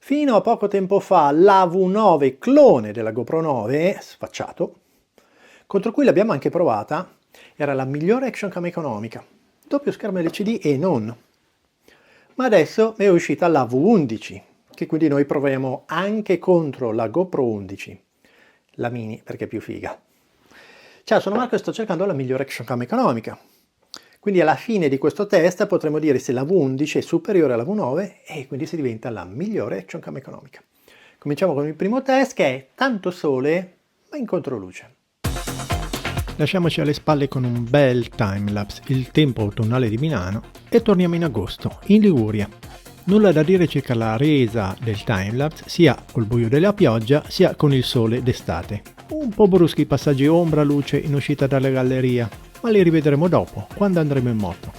Fino a poco tempo fa la V9 clone della GoPro 9, sfacciato, contro cui l'abbiamo anche provata, era la migliore action cam economica, doppio schermo LCD e non. Ma adesso è uscita la V11, che quindi noi proviamo anche contro la GoPro 11, la mini perché è più figa. Ciao, sono Marco e sto cercando la migliore action cam economica. Quindi alla fine di questo test potremo dire se la V11 è superiore alla V9 e quindi si diventa la migliore action cam economica. Cominciamo con il primo test che è tanto sole ma in controluce. Lasciamoci alle spalle con un bel timelapse il tempo autunnale di Milano e torniamo in agosto, in Liguria. Nulla da dire circa la resa del timelapse sia col buio della pioggia sia con il sole d'estate. Un po' bruschi i passaggi ombra-luce in uscita dalla galleria, ma li rivedremo dopo, quando andremo in moto.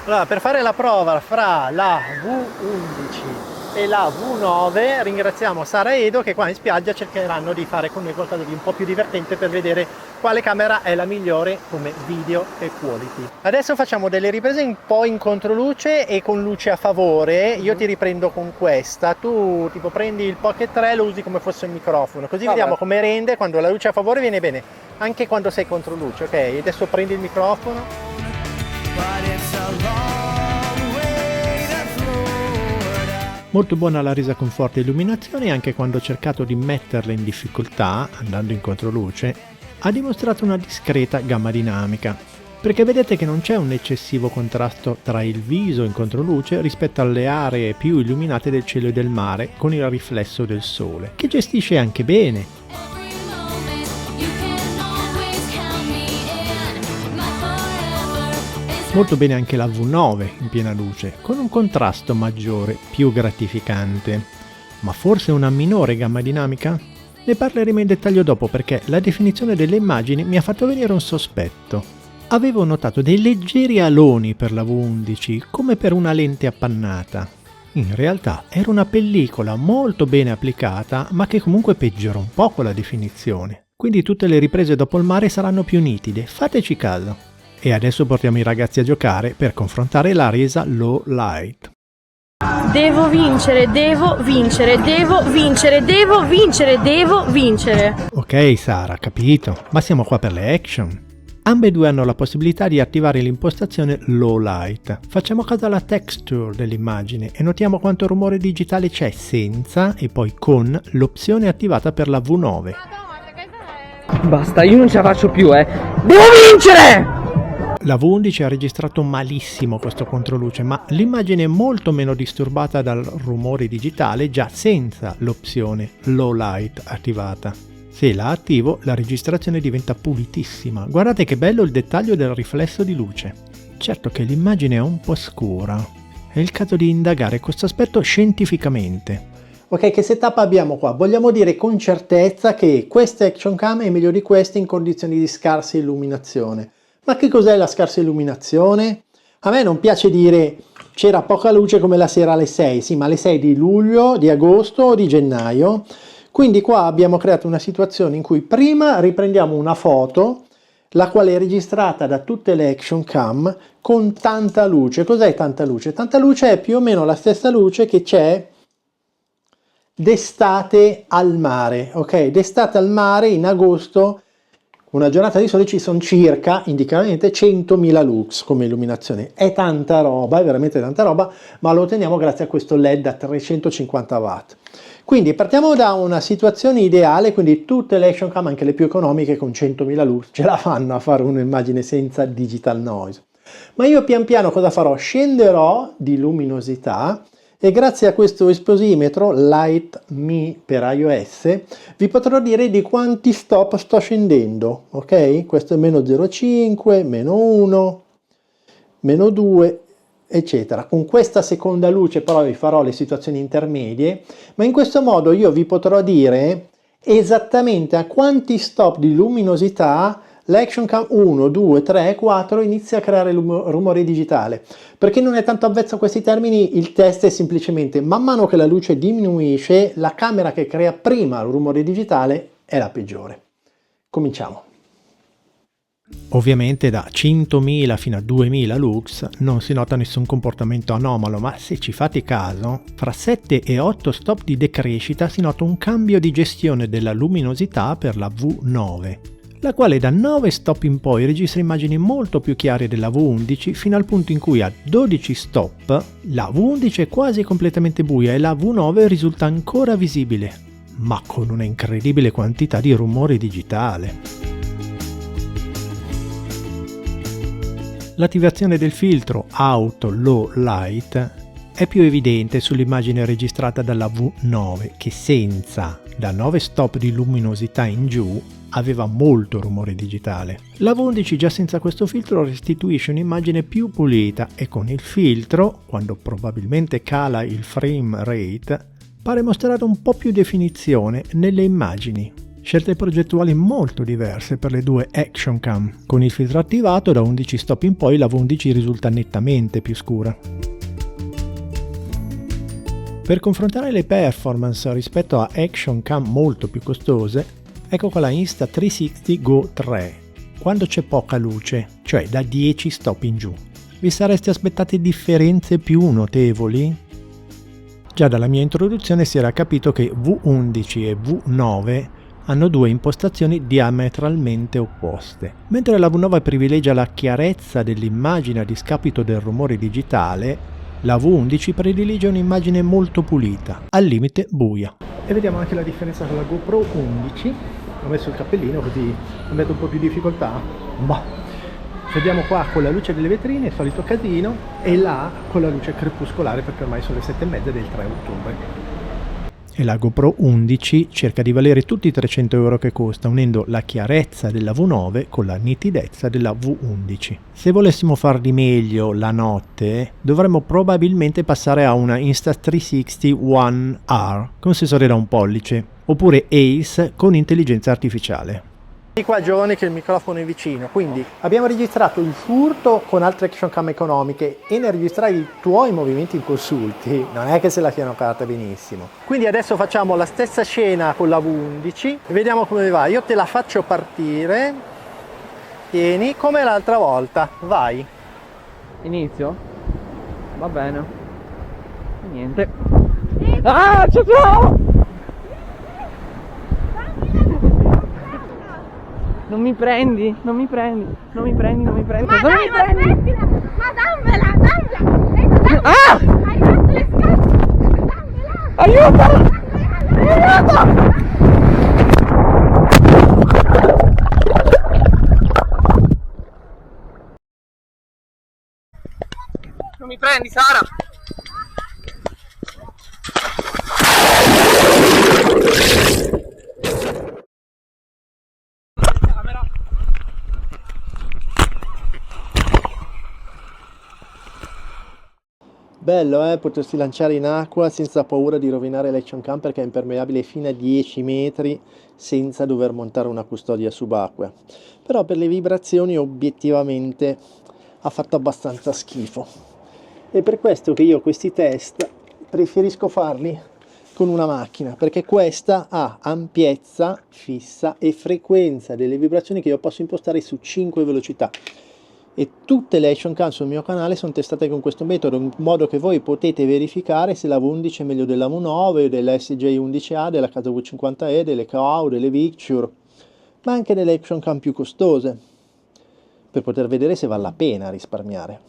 Allora, per fare la prova fra la V11 e la V9 ringraziamo Sara e Edo che qua in spiaggia cercheranno di fare con noi qualcosa di un po' più divertente per vedere quale camera è la migliore come video e quality. Adesso facciamo delle riprese un po' in controluce e con luce a favore. Io ti riprendo con questa, tu tipo prendi il Pocket 3 e lo usi come fosse un microfono, così vediamo come rende quando la luce a favore viene bene, anche quando sei contro luce, ok? Adesso prendi il microfono. Molto buona la resa con forte illuminazione, anche quando ho cercato di metterla in difficoltà, andando in controluce, ha dimostrato una discreta gamma dinamica, perché vedete che non c'è un eccessivo contrasto tra il viso in controluce rispetto alle aree più illuminate del cielo e del mare con il riflesso del sole, che gestisce anche bene. Molto bene anche la V9 in piena luce, con un contrasto maggiore, più gratificante. Ma forse una minore gamma dinamica? Ne parleremo in dettaglio dopo perché la definizione delle immagini mi ha fatto venire un sospetto. Avevo notato dei leggeri aloni per la V11, come per una lente appannata. In realtà era una pellicola molto bene applicata, ma che comunque peggiora un poco la definizione. Quindi tutte le riprese dopo il mare saranno più nitide, fateci caso. E adesso portiamo i ragazzi a giocare per confrontare la resa low light. Devo vincere, devo vincere, devo vincere, devo vincere, devo vincere. Ok Sara, capito, ma siamo qua per le action. Ambedue hanno la possibilità di attivare l'impostazione low light. Facciamo caso alla texture dell'immagine e notiamo quanto rumore digitale c'è senza e poi con l'opzione attivata per la V9. Basta, io non ce la faccio più, Devo vincere! La V11 ha registrato malissimo questo controluce, ma l'immagine è molto meno disturbata dal rumore digitale già senza l'opzione low light attivata. Se la attivo, la registrazione diventa pulitissima. Guardate che bello il dettaglio del riflesso di luce. Certo che l'immagine è un po' scura. È il caso di indagare questo aspetto scientificamente. Ok, che setup abbiamo qua? Vogliamo dire con certezza che questa action cam è meglio di queste in condizioni di scarsa illuminazione. Ma che cos'è la scarsa illuminazione? A me non piace dire c'era poca luce come la sera alle 6, sì, ma alle 6 di luglio, di agosto o di gennaio. Quindi qua abbiamo creato una situazione in cui prima riprendiamo una foto, la quale è registrata da tutte le action cam con tanta luce. Cos'è tanta luce? Tanta luce è più o meno la stessa luce che c'è d'estate al mare, ok? D'estate al mare in agosto. Una giornata di sole ci sono circa, indicatamente, 100.000 lux come illuminazione. È tanta roba, è veramente tanta roba, ma lo otteniamo grazie a questo LED a 350 watt. Quindi partiamo da una situazione ideale, quindi tutte le action cam, anche le più economiche, con 100.000 lux, ce la fanno a fare un'immagine senza digital noise. Ma io pian piano cosa farò? Scenderò di luminosità e grazie a questo esposimetro Light Me per iOS vi potrò dire di quanti stop sto scendendo, ok? Questo è meno 0,5, meno 1, meno 2, eccetera. Con questa seconda luce però vi farò le situazioni intermedie, ma in questo modo io vi potrò dire esattamente a quanti stop di luminosità l'action cam 1, 2, 3 e 4 inizia a creare rumore digitale. Per chi non è tanto avvezzo a questi termini, il test è semplicemente man mano che la luce diminuisce, la camera che crea prima il rumore digitale è la peggiore. Cominciamo. Ovviamente da 100.000 fino a 2.000 lux non si nota nessun comportamento anomalo, ma se ci fate caso, fra 7 e 8 stop di decrescita si nota un cambio di gestione della luminosità per la V9, la quale da 9 stop in poi registra immagini molto più chiare della V11 fino al punto in cui a 12 stop la V11 è quasi completamente buia e la V9 risulta ancora visibile, ma con una incredibile quantità di rumore digitale. L'attivazione del filtro Auto Low Light è più evidente sull'immagine registrata dalla V9 che senza da 9 stop di luminosità in giù aveva molto rumore digitale. La V11 già senza questo filtro restituisce un'immagine più pulita e con il filtro, quando probabilmente cala il frame rate, pare mostrare un po' più definizione nelle immagini. Scelte progettuali molto diverse per le due Action Cam. Con il filtro attivato da 11 stop in poi la V11 risulta nettamente più scura. Per confrontare le performance rispetto a Action Cam molto più costose, ecco qua la Insta360 Go 3, quando c'è poca luce, cioè da 10 stop in giù. Vi sareste aspettati differenze più notevoli? Già dalla mia introduzione si era capito che V11 e V9 hanno due impostazioni diametralmente opposte. Mentre la V9 privilegia la chiarezza dell'immagine a discapito del rumore digitale, la V11 predilige un'immagine molto pulita, al limite buia. E vediamo anche la differenza con la GoPro 11. Ho messo il cappellino così mi metto un po' più di difficoltà. Vediamo qua con la luce delle vetrine, il solito casino, e là con la luce crepuscolare perché ormai sono le 7:30 del 3 ottobre. E la GoPro 11 cerca di valere tutti i 300 euro che costa, unendo la chiarezza della V9 con la nitidezza della V11. Se volessimo far di meglio la notte, dovremmo probabilmente passare a una Insta360 One R con sensore da 1 pollice, oppure Ace con intelligenza artificiale. Di qua Giovanni che il microfono è vicino, quindi abbiamo registrato il furto con altre action cam economiche e nel registrare i tuoi movimenti inconsulti non è che se la siano cavata benissimo. Quindi adesso facciamo la stessa scena con la V11 e vediamo come va. Io te la faccio partire, tieni come l'altra volta, vai. Inizio? Va bene. Niente. Ah, ciao! Non mi prendi, non mi prendi, non mi prendi, non mi prendi. Ma Cosa dai, non mi prendi? ma dammela! Ah! Hai fatto le scarpe! Dammela! Aiuto! Aiuto! Non mi prendi, Sara! Bello potersi lanciare in acqua senza paura di rovinare l'action cam perché è impermeabile fino a 10 metri senza dover montare una custodia subacquea. Però per le vibrazioni obiettivamente ha fatto abbastanza schifo. È per questo che io questi test preferisco farli con una macchina, perché questa ha ampiezza fissa e frequenza delle vibrazioni che io posso impostare su 5 velocità. E tutte le action cam sul mio canale sono testate con questo metodo, in modo che voi potete verificare se la V11 è meglio della V9, della SJ11A, della Casa V50e, delle KO, delle Victure, ma anche delle action cam più costose, per poter vedere se vale la pena risparmiare.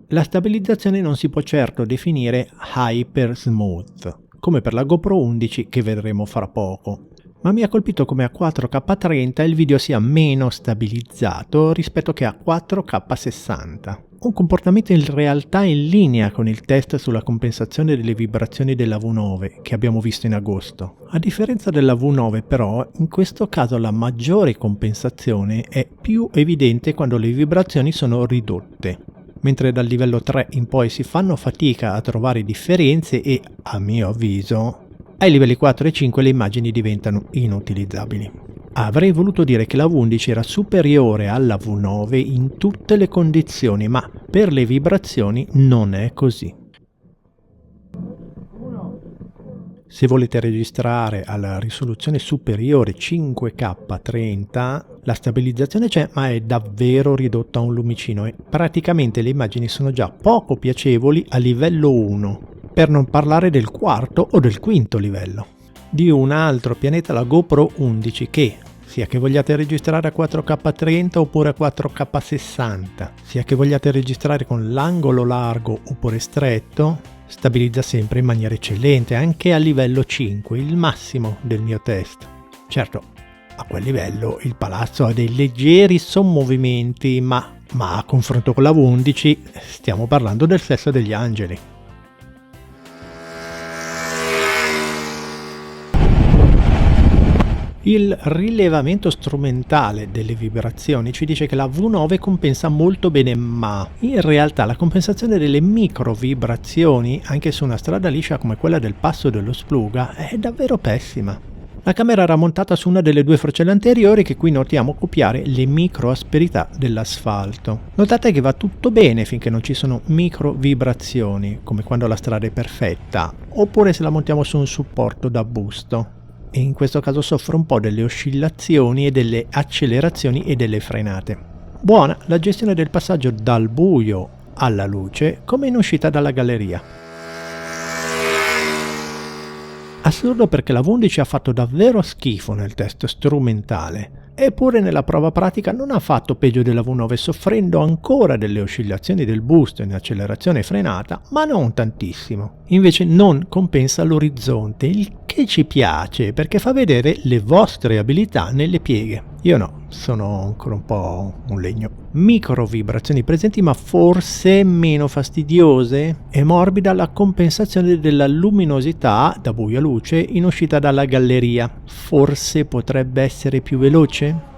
La stabilizzazione non si può certo definire hyper smooth, come per la GoPro 11 che vedremo fra poco. Ma mi ha colpito come a 4K30 il video sia meno stabilizzato rispetto che a 4K60. Un comportamento in realtà in linea con il test sulla compensazione delle vibrazioni della V9 che abbiamo visto in agosto. A differenza della V9 però, in questo caso la maggiore compensazione è più evidente quando le vibrazioni sono ridotte, mentre dal livello 3 in poi si fanno fatica a trovare differenze e, a mio avviso, ai livelli 4 e 5 le immagini diventano inutilizzabili. Avrei voluto dire che la V11 era superiore alla V9 in tutte le condizioni, ma per le vibrazioni non è così. Se volete registrare alla risoluzione superiore 5K30, la stabilizzazione c'è, ma è davvero ridotta a un lumicino e praticamente le immagini sono già poco piacevoli a livello 1, per non parlare del quarto o del quinto livello. Di un altro pianeta la GoPro 11 che, sia che vogliate registrare a 4K30 oppure a 4K60, sia che vogliate registrare con l'angolo largo oppure stretto, stabilizza sempre in maniera eccellente, anche a livello 5, il massimo del mio test. Certo, a quel livello il palazzo ha dei leggeri sommovimenti, ma a confronto con la V11 stiamo parlando del sesso degli angeli. Il rilevamento strumentale delle vibrazioni ci dice che la V9 compensa molto bene, ma in realtà la compensazione delle micro vibrazioni, anche su una strada liscia come quella del Passo dello Spluga, è davvero pessima. La camera era montata su una delle due forcelle anteriori che qui notiamo copiare le micro asperità dell'asfalto. Notate che va tutto bene finché non ci sono micro vibrazioni, come quando la strada è perfetta, oppure se la montiamo su un supporto da busto. E in questo caso soffre un po' delle oscillazioni e delle accelerazioni e delle frenate. Buona la gestione del passaggio dal buio alla luce come in uscita dalla galleria. Assurdo perché la V11 ha fatto davvero schifo nel test strumentale, eppure nella prova pratica non ha fatto peggio della V9, soffrendo ancora delle oscillazioni del boost in accelerazione e frenata, ma non tantissimo. Invece non compensa l'orizzonte, il che ci piace perché fa vedere le vostre abilità nelle pieghe. Io no, sono ancora un po' un legno. Micro vibrazioni presenti, ma forse meno fastidiose, e morbida la compensazione della luminosità da buio a luce in uscita dalla galleria. Forse potrebbe essere più veloce?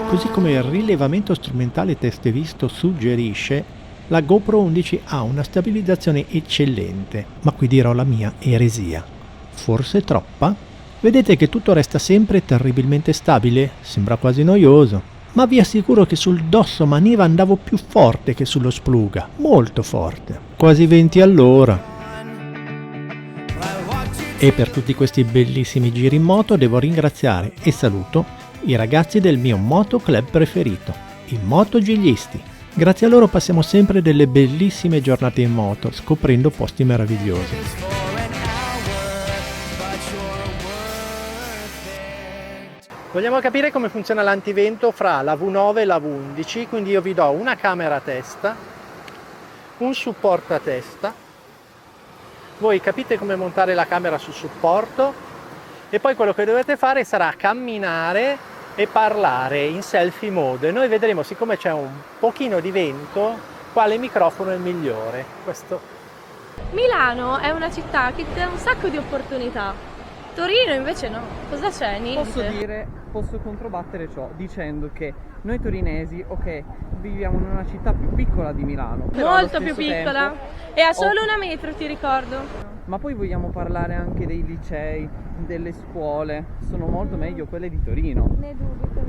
Così come il rilevamento strumentale test visto suggerisce, la GoPro 11 ha una stabilizzazione eccellente, ma qui dirò la mia eresia. Forse troppa? Vedete che tutto resta sempre terribilmente stabile? Sembra quasi noioso. Ma vi assicuro che sul Dosso Maniva andavo più forte che sullo Spluga, molto forte, quasi 20 all'ora. E per tutti questi bellissimi giri in moto devo ringraziare e saluto i ragazzi del mio motoclub preferito, i motogiglisti. Grazie a loro passiamo sempre delle bellissime giornate in moto, scoprendo posti meravigliosi. Vogliamo capire come funziona l'antivento fra la V9 e la V11, quindi io vi do una camera a testa, un supporto a testa, voi capite come montare la camera sul supporto e poi quello che dovete fare sarà camminare e parlare in selfie mode. Noi vedremo, siccome c'è un pochino di vento, quale microfono è il migliore. Questo. Milano è una città che ti dà un sacco di opportunità. Torino invece no. Cosa c'è, Nils? Posso controbattere ciò dicendo che noi torinesi, ok, viviamo in una città più piccola di Milano. Molto più piccola. E ha solo una metro, ti ricordo. Ma poi vogliamo parlare anche dei licei, delle scuole, sono molto meglio quelle di Torino. Ne dubito.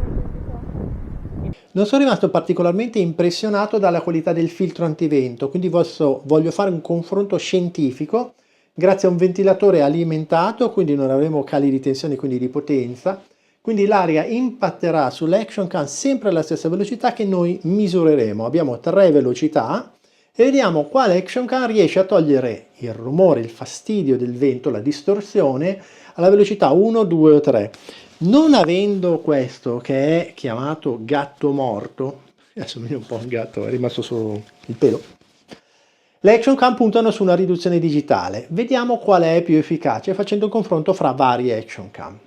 Non sono rimasto particolarmente impressionato dalla qualità del filtro antivento, quindi voglio fare un confronto scientifico. Grazie a un ventilatore alimentato, quindi non avremo cali di tensione, quindi di potenza, quindi l'aria impatterà sull'action cam sempre alla stessa velocità che noi misureremo. Abbiamo 3 velocità e vediamo quale action cam riesce a togliere il rumore, il fastidio del vento, la distorsione alla velocità 1, 2 o 3. Non avendo questo che è chiamato gatto morto, assomiglia un po' a un gatto, è rimasto solo il pelo, le action cam puntano su una riduzione digitale. Vediamo qual è più efficace facendo un confronto fra varie action cam.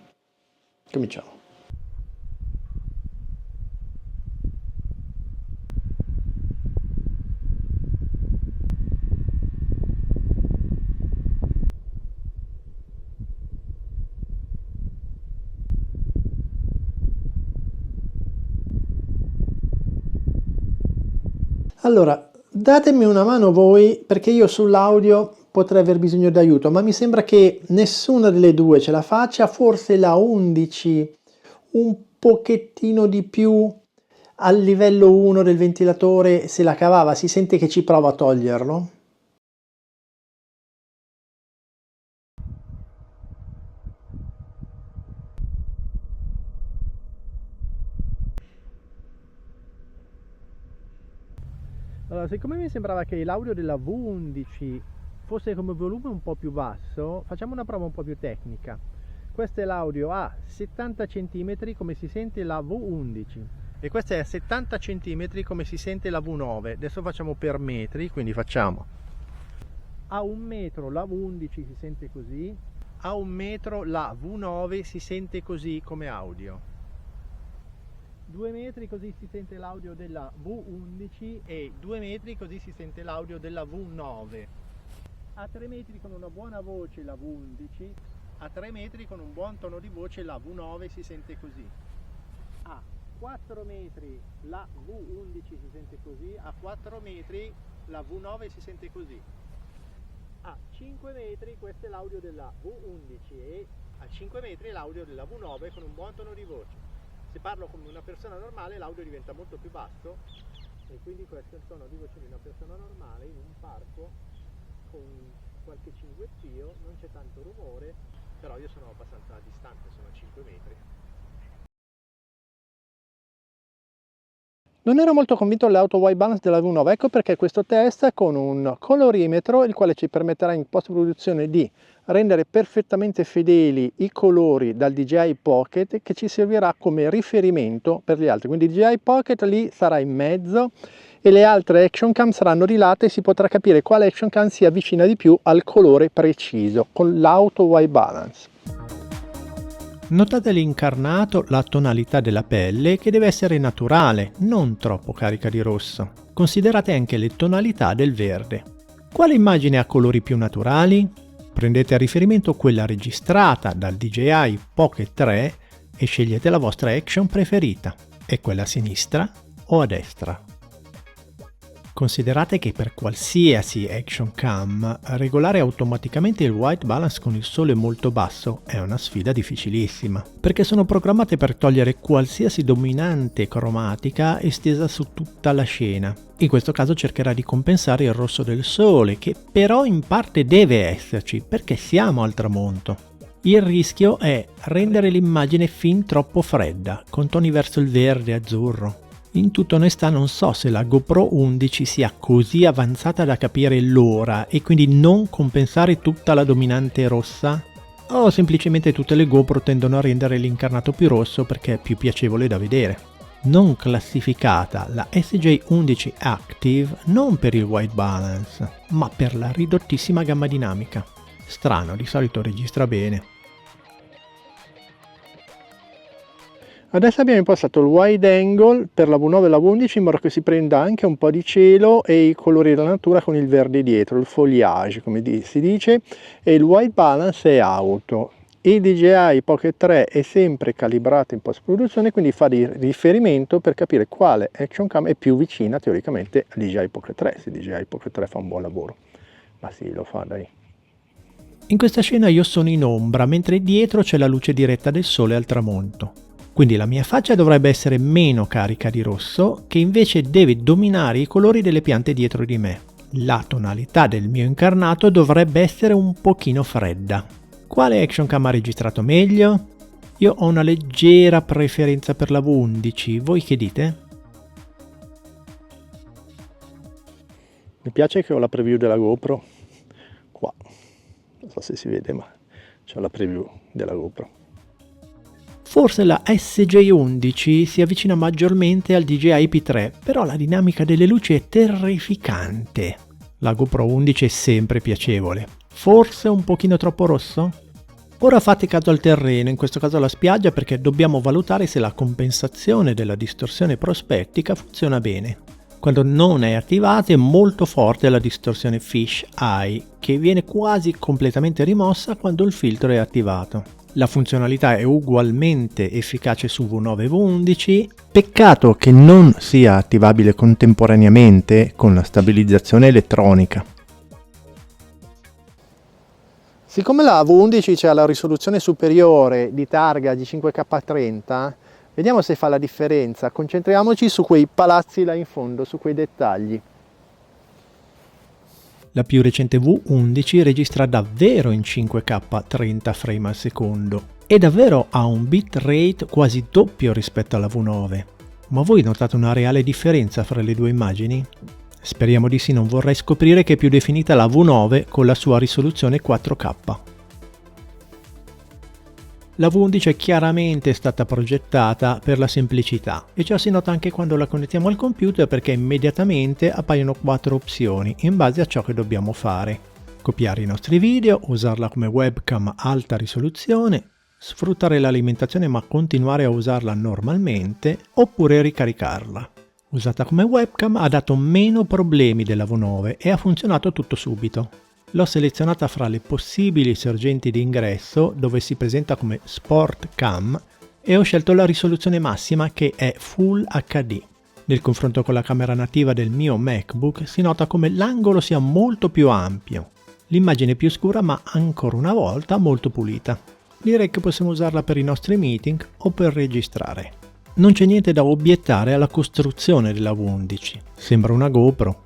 Cominciamo. Allora, datemi una mano voi, perché io sull'audio potrei aver bisogno di aiuto, ma mi sembra che nessuna delle due ce la faccia, forse la 11 un pochettino di più al livello 1 del ventilatore se la cavava, si sente che ci prova a toglierlo. Allora, siccome mi sembrava che l'audio della V11 fosse come volume un po' più basso, facciamo una prova un po' più tecnica. Questo è l'audio a 70 cm come si sente la V11 e questo è a 70 cm come si sente la V9. Adesso facciamo per metri, quindi facciamo a 1 metro la V11 si sente così, a 1 metro la V9 si sente così come audio. 2 metri così si sente l'audio della V11 e 2 metri così si sente l'audio della V9. A 3 metri con una buona voce la V11, a 3 metri con un buon tono di voce la V9 si sente così. A 4 metri la V11 si sente così, a 4 metri la V9 si sente così. A 5 metri questo è l'audio della V11 e a 5 metri l'audio della V9 con un buon tono di voce. Se parlo come una persona normale l'audio diventa molto più basso e quindi questo è il tono di voce di una persona normale in un parco con qualche cinguettio, non c'è tanto rumore, però io sono abbastanza distante, sono a 5 metri. Non ero molto convinto dell'auto white balance della V9, ecco perché questo test con un colorimetro, il quale ci permetterà in post-produzione di rendere perfettamente fedeli i colori dal DJI Pocket, che ci servirà come riferimento per gli altri. Quindi il DJI Pocket lì sarà in mezzo e le altre action cam saranno di lato e si potrà capire quale action cam si avvicina di più al colore preciso con l'auto white balance. Notate l'incarnato, la tonalità della pelle che deve essere naturale, non troppo carica di rosso. Considerate anche le tonalità del verde. Quale immagine ha colori più naturali? Prendete a riferimento quella registrata dal DJI Pocket 3 e scegliete la vostra action preferita. È quella a sinistra o a destra? Considerate che per qualsiasi action cam regolare automaticamente il white balance con il sole molto basso è una sfida difficilissima, perché sono programmate per togliere qualsiasi dominante cromatica estesa su tutta la scena. In questo caso cercherà di compensare il rosso del sole, che però in parte deve esserci, perché siamo al tramonto. Il rischio è rendere l'immagine fin troppo fredda, con toni verso il verde e azzurro. In tutta onestà non so se la GoPro 11 sia così avanzata da capire l'ora e quindi non compensare tutta la dominante rossa, o semplicemente tutte le GoPro tendono a rendere l'incarnato più rosso perché è più piacevole da vedere. Non classificata, la SJ11 Active non per il white balance, ma per la ridottissima gamma dinamica. Strano, di solito registra bene. Adesso abbiamo impostato il wide angle per la V9 e la V11 in modo che si prenda anche un po' di cielo e i colori della natura con il verde dietro, il foliage come si dice, e il white balance è auto. Il DJI Pocket 3 è sempre calibrato in post produzione, quindi fa di riferimento per capire quale action cam è più vicina teoricamente al DJI Pocket 3, se il DJI Pocket 3 fa un buon lavoro. Ma sì, lo fa, dai. In questa scena io sono in ombra, mentre dietro c'è la luce diretta del sole al tramonto. Quindi la mia faccia dovrebbe essere meno carica di rosso, che invece deve dominare i colori delle piante dietro di me. La tonalità del mio incarnato dovrebbe essere un pochino fredda. Quale action cam ha registrato meglio? Io ho una leggera preferenza per la V11, voi che dite? Mi piace che ho la preview della GoPro qua, non so se si vede ma c'ho la preview della GoPro. Forse la SJ11 si avvicina maggiormente al DJI P3, però la dinamica delle luci è terrificante. La GoPro 11 è sempre piacevole. Forse un pochino troppo rosso? Ora fate caso al terreno, in questo caso alla spiaggia, perché dobbiamo valutare se la compensazione della distorsione prospettica funziona bene. Quando non è attivata è molto forte la distorsione fish eye, che viene quasi completamente rimossa quando il filtro è attivato. La funzionalità è ugualmente efficace su V9 e V11, peccato che non sia attivabile contemporaneamente con la stabilizzazione elettronica. Siccome la V11 ha la risoluzione superiore di targa di 5K30, vediamo se fa la differenza. Concentriamoci su quei palazzi là in fondo, su quei dettagli. La più recente V11 registra davvero in 5K 30 frame al secondo e davvero ha un bitrate quasi doppio rispetto alla V9. Ma voi notate una reale differenza fra le due immagini? Speriamo di sì, non vorrei scoprire che è più definita la V9 con la sua risoluzione 4K. La V11 è chiaramente stata progettata per la semplicità e ciò si nota anche quando la connettiamo al computer, perché immediatamente appaiono 4 opzioni in base a ciò che dobbiamo fare. Copiare i nostri video, usarla come webcam alta risoluzione, sfruttare l'alimentazione ma continuare a usarla normalmente, oppure ricaricarla. Usata come webcam ha dato meno problemi della V9 e ha funzionato tutto subito. L'ho selezionata fra le possibili sorgenti di ingresso dove si presenta come Sport Cam e ho scelto la risoluzione massima, che è Full HD. Nel confronto con la camera nativa del mio MacBook si nota come l'angolo sia molto più ampio, l'immagine più scura ma ancora una volta molto pulita. Direi che possiamo usarla per i nostri meeting o per registrare. Non c'è niente da obiettare alla costruzione della V11, sembra una GoPro.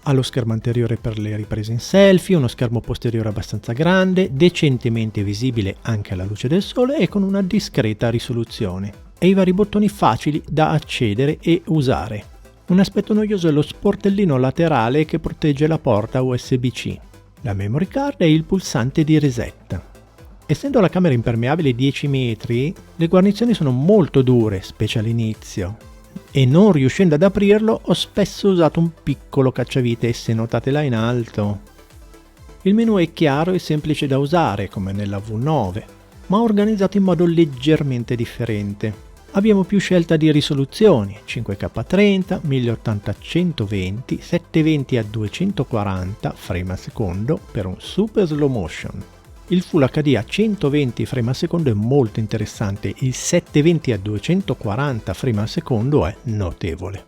Ha lo schermo anteriore per le riprese in selfie, uno schermo posteriore abbastanza grande, decentemente visibile anche alla luce del sole e con una discreta risoluzione, e i vari bottoni facili da accedere e usare. Un aspetto noioso è lo sportellino laterale che protegge la porta USB-C, la memory card e il pulsante di reset. Essendo la camera impermeabile 10 metri, le guarnizioni sono molto dure, specie all'inizio, e non riuscendo ad aprirlo ho spesso usato un piccolo cacciavite, se notate là in alto. Il menu è chiaro e semplice da usare come nella V9, ma organizzato in modo leggermente differente. Abbiamo più scelta di risoluzioni, 5K30, 1080x120, 720 a 240 frame al secondo per un super slow motion. Il Full HD a 120 frame al secondo è molto interessante, il 720 a 240 frame al secondo è notevole.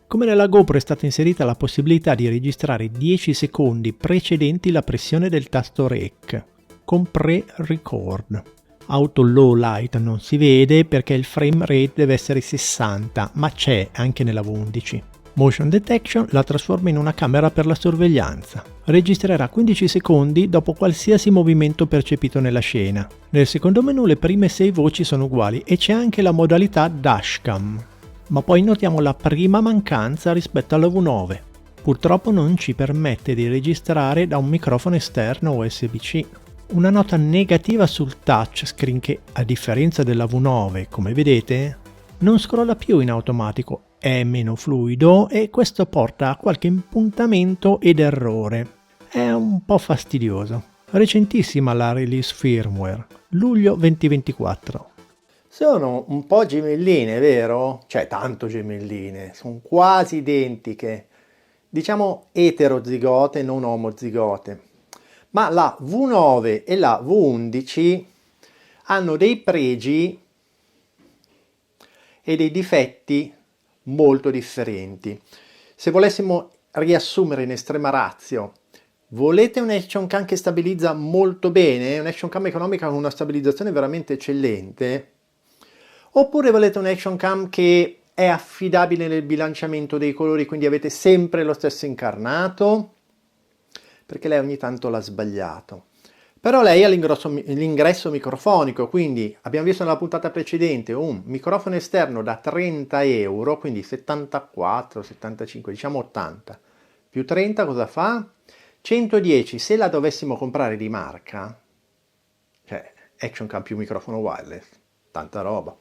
Come nella GoPro è stata inserita la possibilità di registrare 10 secondi precedenti la pressione del tasto REC, con pre-record. Auto low light non si vede perché il frame rate deve essere 60, ma c'è anche nella V11. Motion Detection la trasforma in una camera per la sorveglianza. Registrerà 15 secondi dopo qualsiasi movimento percepito nella scena. Nel secondo menu le prime 6 voci sono uguali e c'è anche la modalità Dashcam. Ma poi notiamo la prima mancanza rispetto alla V9. Purtroppo non ci permette di registrare da un microfono esterno USB-C. Una nota negativa sul touchscreen che, a differenza della V9, come vedete, non scrolla più in automatico, è meno fluido e questo porta a qualche impuntamento ed errore. È un po' fastidioso. Recentissima la release firmware, luglio 2024. Sono un po' gemelline, vero? Cioè tanto gemelline, sono quasi identiche. Diciamo eterozigote, non omozigote. Ma la V9 e la V11 hanno dei pregi e dei difetti molto differenti. Se volessimo riassumere in estrema ratio, volete un action cam che stabilizza molto bene, un action cam economica con una stabilizzazione veramente eccellente, oppure volete un action cam che è affidabile nel bilanciamento dei colori, quindi avete sempre lo stesso incarnato, perché lei ogni tanto l'ha sbagliato. Però lei ha l'ingresso microfonico, quindi abbiamo visto nella puntata precedente un microfono esterno da 30 euro, quindi 74, 75, diciamo 80, più 30 cosa fa? 110, se la dovessimo comprare di marca, cioè Action Cam più microfono wireless, tanta roba.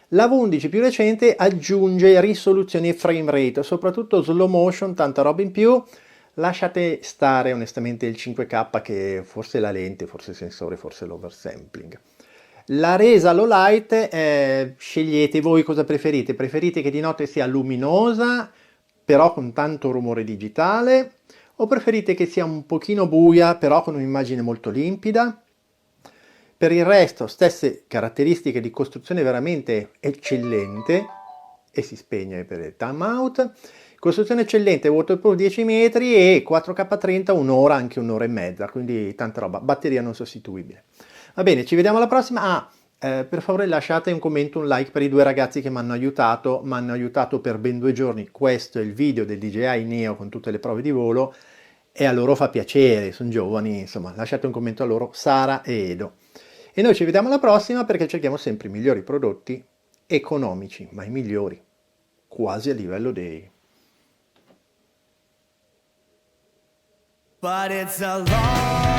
La V11 più recente aggiunge risoluzioni e frame rate, soprattutto slow motion, tanta roba in più. Lasciate stare onestamente il 5K, che forse è la lente, forse il sensore, forse l'oversampling. La resa low light, scegliete voi cosa preferite. Preferite che di notte sia luminosa, però con tanto rumore digitale, o preferite che sia un pochino buia, però con un'immagine molto limpida? Per il resto, stesse caratteristiche di costruzione veramente eccellente, e si spegne per il timeout. Costruzione eccellente, waterproof 10 metri e 4K30 un'ora, anche un'ora e mezza, quindi tanta roba, batteria non sostituibile. Va bene, ci vediamo alla prossima. Per favore lasciate un commento, un like per i due ragazzi che mi hanno aiutato per ben 2 giorni. Questo è il video del DJI Neo con tutte le prove di volo e a loro fa piacere, sono giovani, insomma, lasciate un commento a loro, Sara e Edo. E noi ci vediamo alla prossima, perché cerchiamo sempre i migliori prodotti economici, ma i migliori, quasi a livello dei but it's a long